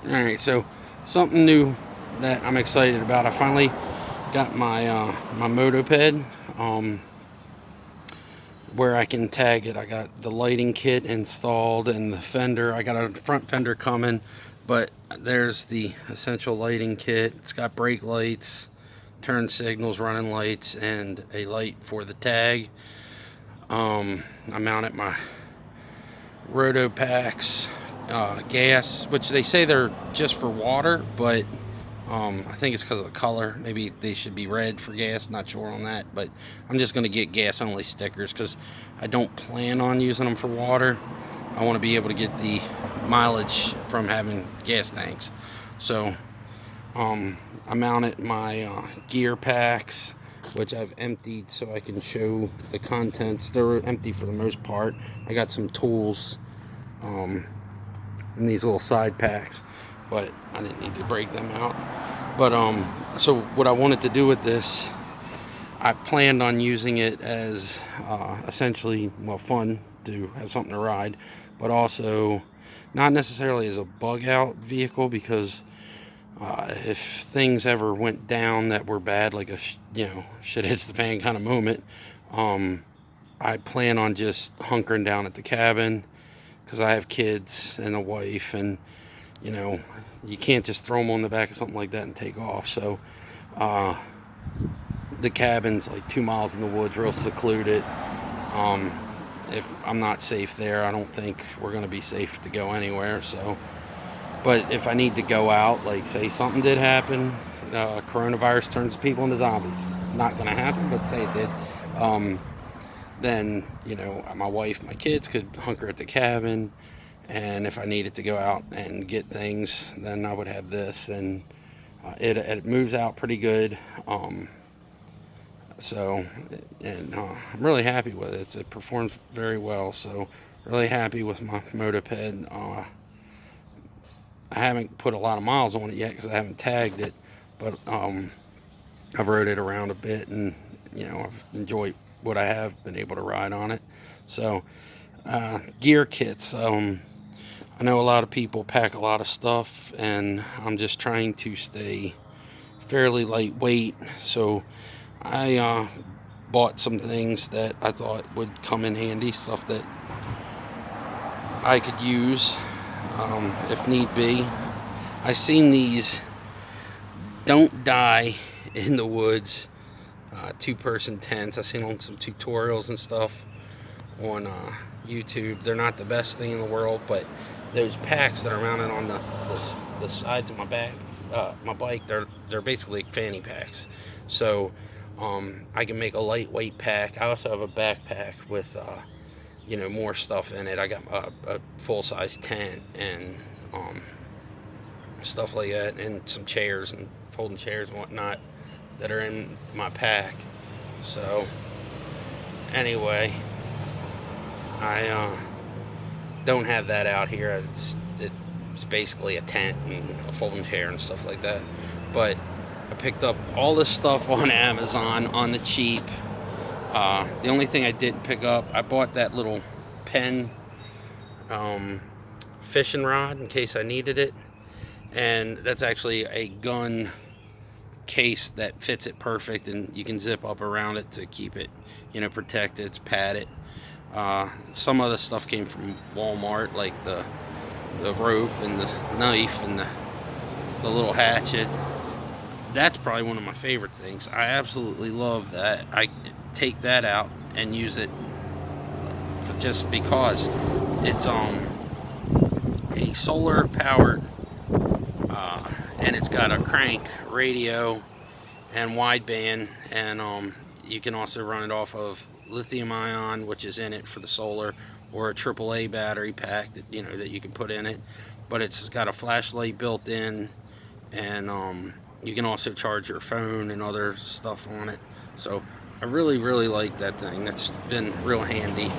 Alright, so something new that I'm excited about. I finally got my motoped where I can tag it. I got the lighting kit installed and the fender. I got a front fender coming, but there's the essential lighting kit. It's got brake lights, turn signals, running lights, and a light for the tag. I mounted my roto packs, gas, which they say they're just for water, but I think it's because of the color. Maybe they should be red for gas. Not sure on that, but I'm just going to get gas only stickers because I don't plan on using them for water. I want to be able to get the mileage from having gas tanks. So I mounted my gear packs, which I've emptied so I can show the contents. They're empty for the most part. I got some tools in these little side packs, but I didn't need to break them out. But so what I wanted to do with this, I planned on using it as essentially, well, fun to have something to ride, but also not necessarily as a bug out vehicle, because if things ever went down that were bad, like a shit hits the fan kind of moment, I plan on just hunkering down at the cabin because I have kids and a wife, and you know you can't just throw them on the back of something like that and take off. So the cabin's like 2 miles in the woods, real secluded. If I'm not safe there, I don't think we're going to be safe to go anywhere. So, but if I need to go out, like say something did happen, coronavirus turns people into zombies. Not going to happen, but say it did. Then my wife, my kids could hunker at the cabin, and if I needed to go out and get things, then I would have this, and it moves out pretty good. So, and I'm really happy with it. It performs very well. So, really happy with my motoped. I haven't put a lot of miles on it yet because I haven't tagged it, but I've rode it around a bit, and I've enjoyed what I have been able to ride on it. So, gear kits. I know a lot of people pack a lot of stuff, and I'm just trying to stay fairly lightweight. So I bought some things that I thought would come in handy, stuff that I could use if need be. I seen these "Don't Die in the Woods" two-person tents. I seen on some tutorials and stuff on YouTube. They're not the best thing in the world, but those packs that are mounted on the sides of my bike, they're basically fanny packs. So I can make a lightweight pack. I also have a backpack with more stuff in it. I got a full-size tent and stuff like that, and some chairs and folding chairs and whatnot that are in my pack. So anyway, I don't have that out here. It's basically a tent and a folding chair and stuff like that. But I picked up all this stuff on Amazon on the cheap. The only thing I didn't pick up, I bought that little Pen fishing rod in case I needed it. And that's actually a gun case that fits it perfect, and you can zip up around it to keep it, protected. It's padded. Some of the stuff came from Walmart, like the rope and the knife and the little hatchet. That's probably one of my favorite things. I absolutely love that. I take that out and use it just because it's a solar powered, and it's got a crank radio and wideband, and you can also run it off of lithium ion, which is in it for the solar, or a AAA battery pack that that you can put in it. But it's got a flashlight built in, and you can also charge your phone and other stuff on it. So I really like that thing. That's been real handy.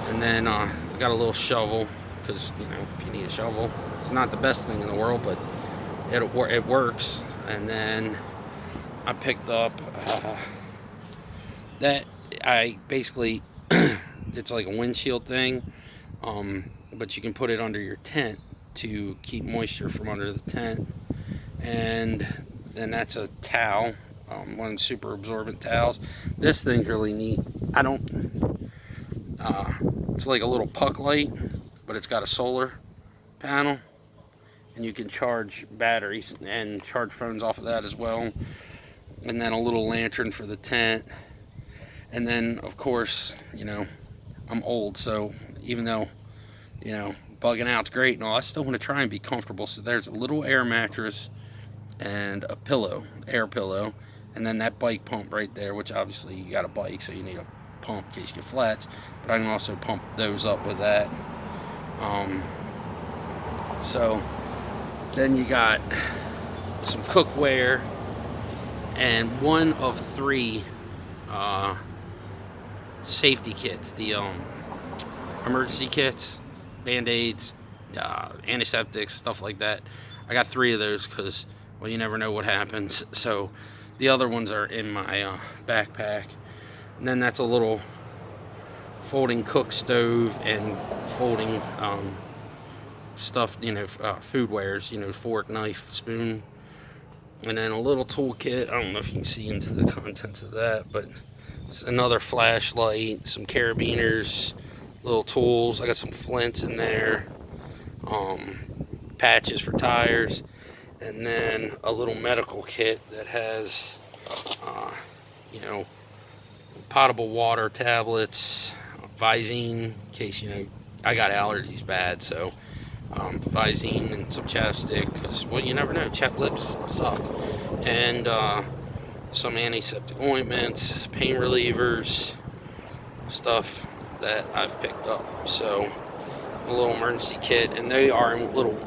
And then I got a little shovel, because if you need a shovel, it's not the best thing in the world, but it works. And then I picked up that I basically it's like a windshield thing, but you can put it under your tent, to keep moisture from under the tent. And then that's a towel, one of the super absorbent towels. This thing's really neat. I don't, it's like a little puck light, but it's got a solar panel, and you can charge batteries and charge phones off of that as well. And then a little lantern for the tent. And then, of course, I'm old, so even though, bugging out's great and all, I still want to try and be comfortable. So there's a little air mattress and a pillow, air pillow, and then that bike pump right there, which obviously you got a bike, so you need a pump in case you get flats, but I can also pump those up with that. So then you got some cookware and one of 3 safety kits, the emergency kits, band-aids, antiseptics, stuff like that. I got 3 of those because, well, you never know what happens. So the other ones are in my backpack. And then that's a little folding cook stove and folding stuff, food wares, fork, knife, spoon. And then a little toolkit. I don't know if you can see into the contents of that, but it's another flashlight, some carabiners, little tools. I got some flints in there, patches for tires, and then a little medical kit that has, potable water tablets, Visine, in case, I got allergies bad, so Visine and some chapstick, because, well, you never know, chapped lips suck, and some antiseptic ointments, pain relievers, stuff that I've picked up. So a little emergency kit, and they are in little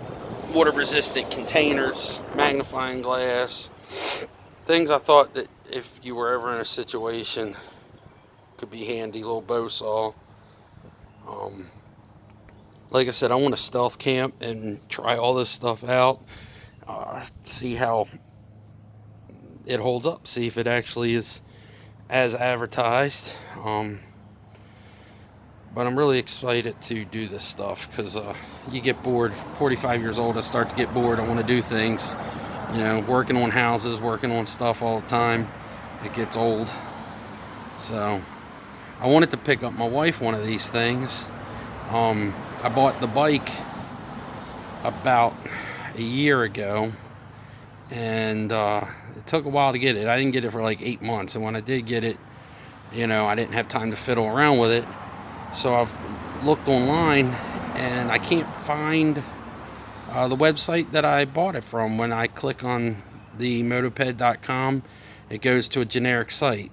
water resistant containers, magnifying glass, things I thought that if you were ever in a situation could be handy. Little bow saw. Like I said, I want to stealth camp and try all this stuff out, see how it holds up, see if it actually is as advertised. But I'm really excited to do this stuff because you get bored. 45 years old, I start to get bored. I want to do things, working on houses, working on stuff all the time. It gets old. So I wanted to pick up my wife one of these things. I bought the bike about a year ago, and it took a while to get it. I didn't get it for like 8 months, and when I did get it, I didn't have time to fiddle around with it. So I've looked online, and I can't find the website that I bought it from. When I click on the motoped.com, it goes to a generic site.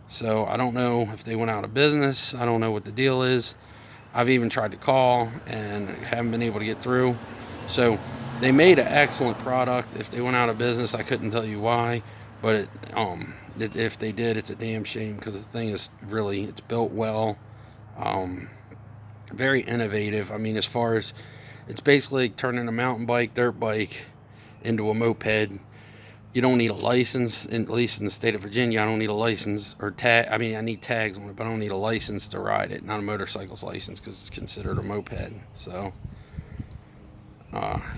So I don't know if they went out of business. I don't know what the deal is. I've even tried to call and haven't been able to get through. So they made an excellent product. If they went out of business, I couldn't tell you why. But if they did, it's a damn shame because the thing is really, it's built well. Very innovative. I mean, as far as, it's basically turning a mountain bike, dirt bike into a moped. You don't need a license, at least in the state of Virginia. I don't need a license or tag. I mean, I need tags on it, but I don't need a license to ride it. Not a motorcycle's license because it's considered a moped. So,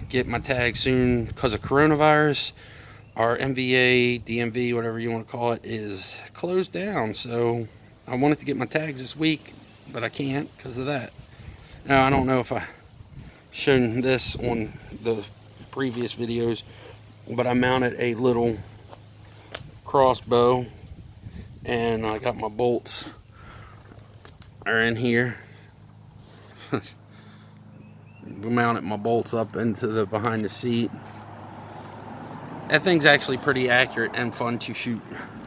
get my tag soon because of coronavirus. Our MVA, DMV, whatever you want to call it, is closed down. So, I wanted to get my tags this week, but I can't because of that. Now, I don't know if I shown this on the previous videos, but I mounted a little crossbow, and I got my bolts are in here. We mounted my bolts up into the behind the seat. That thing's actually pretty accurate and fun to shoot.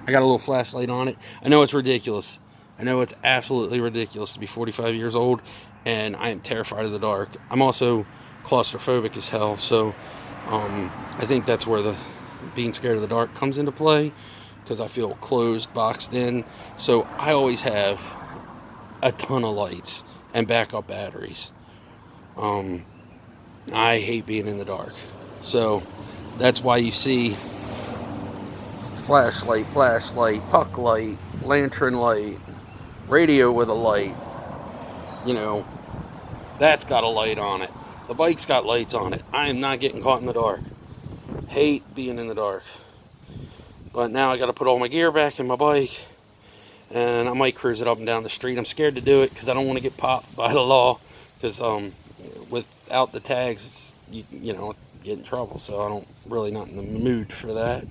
I got a little flashlight on it. I know it's ridiculous. I know it's absolutely ridiculous to be 45 years old, and I am terrified of the dark. I'm also claustrophobic as hell, so I think that's where the being scared of the dark comes into play, because I feel closed, boxed in. So I always have a ton of lights and backup batteries. I hate being in the dark. So that's why you see flashlight, puck light, lantern light, radio with a light. That's got a light on it. The bike's got lights on it. I am not getting caught in the dark. Hate being in the dark. But now I got to put all my gear back in my bike, and I might cruise it up and down the street. I'm scared to do it because I don't want to get popped by the law. Because without the tags, it's, you know, get in trouble. So I don't really not in the mood for that.